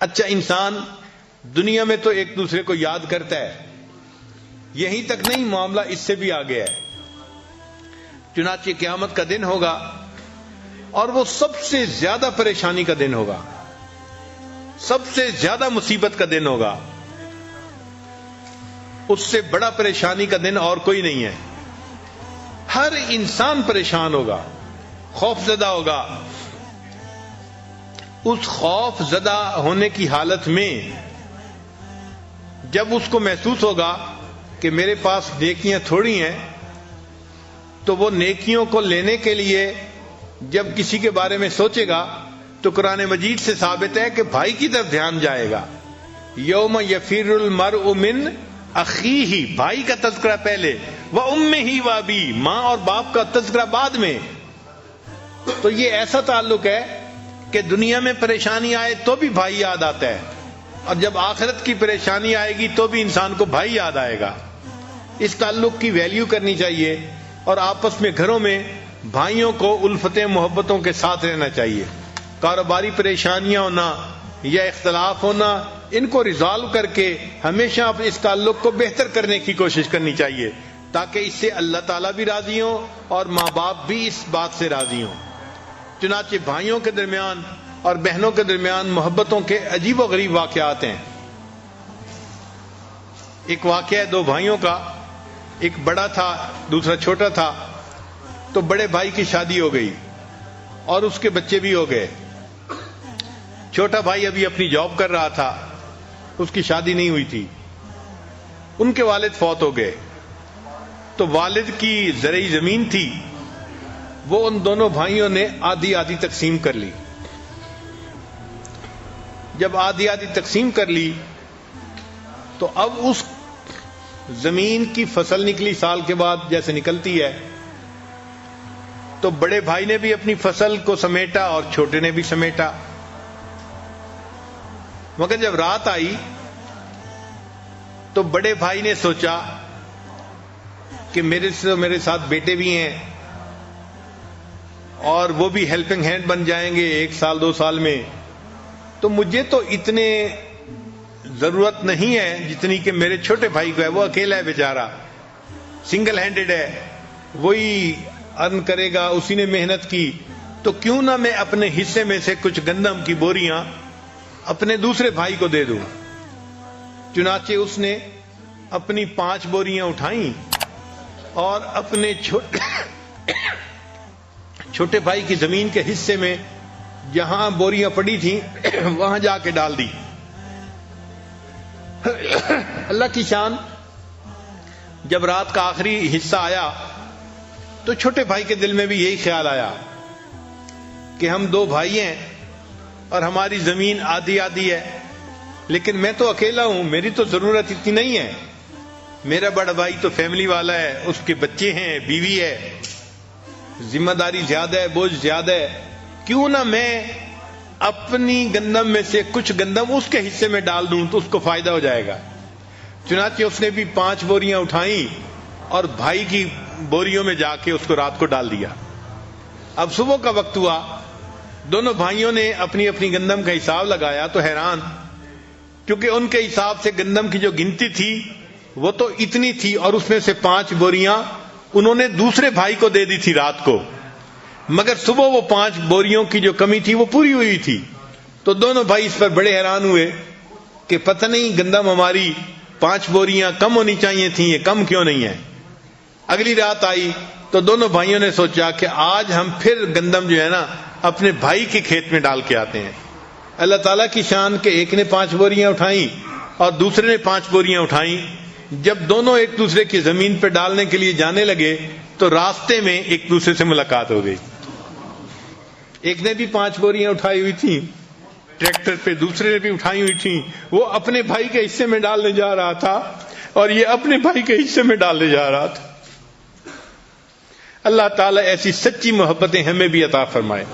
اچھا انسان دنیا میں تو ایک دوسرے کو یاد کرتا ہے، یہیں تک نہیں، معاملہ اس سے بھی آگے ہے. چنانچہ قیامت کا دن ہوگا اور وہ سب سے زیادہ پریشانی کا دن ہوگا، سب سے زیادہ مصیبت کا دن ہوگا. اس سے بڑا پریشانی کا دن اور کوئی نہیں ہے. ہر انسان پریشان ہوگا، خوف زدہ ہوگا. اس خوف زدہ ہونے کی حالت میں جب اس کو محسوس ہوگا کہ میرے پاس نیکیاں تھوڑی ہیں، تو وہ نیکیوں کو لینے کے لیے جب کسی کے بارے میں سوچے گا تو قرآن مجید سے ثابت ہے کہ بھائی کی طرف دھیان جائے گا. یوم یفر المرء من اخیہ، بھائی کا تذکرہ پہلے، وامہ وابی، ماں اور باپ کا تذکرہ بعد میں. تو یہ ایسا تعلق ہے کہ دنیا میں پریشانی آئے تو بھی بھائی یاد آتا ہے، اور جب آخرت کی پریشانی آئے گی تو بھی انسان کو بھائی یاد آئے گا. اس تعلق کی ویلیو کرنی چاہیے اور آپس میں گھروں میں بھائیوں کو الفتیں محبتوں کے ساتھ رہنا چاہیے. کاروباری پریشانیاں ہونا یا اختلاف ہونا، ان کو ریزالو کر کے ہمیشہ اس تعلق کو بہتر کرنے کی کوشش کرنی چاہیے، تاکہ اس سے اللہ تعالیٰ بھی راضی ہوں اور ماں باپ بھی اس بات سے راضی ہوں. چنانچہ بھائیوں کے درمیان اور بہنوں کے درمیان محبتوں کے عجیب و غریب واقعات ہیں. ایک واقعہ ہے دو بھائیوں کا، ایک بڑا تھا دوسرا چھوٹا تھا. تو بڑے بھائی کی شادی ہو گئی اور اس کے بچے بھی ہو گئے. چھوٹا بھائی ابھی اپنی جاب کر رہا تھا، اس کی شادی نہیں ہوئی تھی. ان کے والد فوت ہو گئے، تو والد کی زرعی زمین تھی، وہ ان دونوں بھائیوں نے آدھی آدھی تقسیم کر لی. جب آدھی آدھی تقسیم کر لی تو اب اس زمین کی فصل نکلی سال کے بعد جیسے نکلتی ہے. تو بڑے بھائی نے بھی اپنی فصل کو سمیٹا اور چھوٹے نے بھی سمیٹا. مگر جب رات آئی تو بڑے بھائی نے سوچا کہ میرے ساتھ بیٹے بھی ہیں اور وہ بھی ہیلپنگ ہینڈ بن جائیں گے 1 سال 2 سال میں، تو مجھے تو اتنے ضرورت نہیں ہے جتنی کہ میرے چھوٹے بھائی کو ہے. وہ اکیلا ہے بیچارہ، سنگل ہینڈڈ ہے، وہی ارن کرے گا، اسی نے محنت کی. تو کیوں نہ میں اپنے حصے میں سے کچھ گندم کی بوریاں اپنے دوسرے بھائی کو دے دوں. چنانچہ اس نے اپنی 5 بوریاں اٹھائیں اور اپنے چھوٹے بھائی کی زمین کے حصے میں جہاں بوریاں پڑی تھیں وہاں جا کے ڈال دی. اللہ کی شان، جب رات کا آخری حصہ آیا تو چھوٹے بھائی کے دل میں بھی یہی خیال آیا کہ ہم 2 بھائی ہیں اور ہماری زمین آدھی آدھی ہے، لیکن میں تو اکیلا ہوں، میری تو ضرورت اتنی نہیں ہے. میرا بڑا بھائی تو فیملی والا ہے، اس کے بچے ہیں، بیوی ہے، ذمہ داری زیادہ ہے، بوجھ زیادہ ہے. کیوں نہ میں اپنی گندم میں سے کچھ گندم اس کے حصے میں ڈال دوں تو اس کو فائدہ ہو جائے گا. چنانچہ اس نے بھی 5 بوریاں اٹھائیں اور بھائی کی بوریوں میں جا کے اس کو رات کو ڈال دیا. اب صبح کا وقت ہوا، دونوں بھائیوں نے اپنی اپنی گندم کا حساب لگایا تو حیران، کیونکہ ان کے حساب سے گندم کی جو گنتی تھی وہ تو اتنی تھی، اور اس میں سے 5 بوریاں انہوں نے دوسرے بھائی کو دے دی تھی رات کو، مگر صبح وہ 5 بوریوں کی جو کمی تھی وہ پوری ہوئی تھی. تو دونوں بھائی اس پر بڑے حیران ہوئے کہ پتہ نہیں گندم ہماری 5 بوریاں کم ہونی چاہیے تھیں، یہ کم کیوں نہیں ہے. اگلی رات آئی تو دونوں بھائیوں نے سوچا کہ آج ہم پھر گندم جو ہے نا اپنے بھائی کے کھیت میں ڈال کے آتے ہیں. اللہ تعالیٰ کی شان کہ ایک نے 5 بوریاں اٹھائیں اور دوسرے نے 5 بوریاں اٹھائیں. جب دونوں ایک دوسرے کی زمین پہ ڈالنے کے لیے جانے لگے تو راستے میں ایک دوسرے سے ملاقات ہو گئی. ایک نے بھی 5 بوریاں اٹھائی ہوئی تھیں ٹریکٹر پہ، دوسرے نے بھی اٹھائی ہوئی تھیں. وہ اپنے بھائی کے حصے میں ڈالنے جا رہا تھا اور یہ اپنے بھائی کے حصے میں ڈالنے جا رہا تھا. اللہ تعالیٰ ایسی سچی محبتیں ہمیں بھی عطا فرمائے.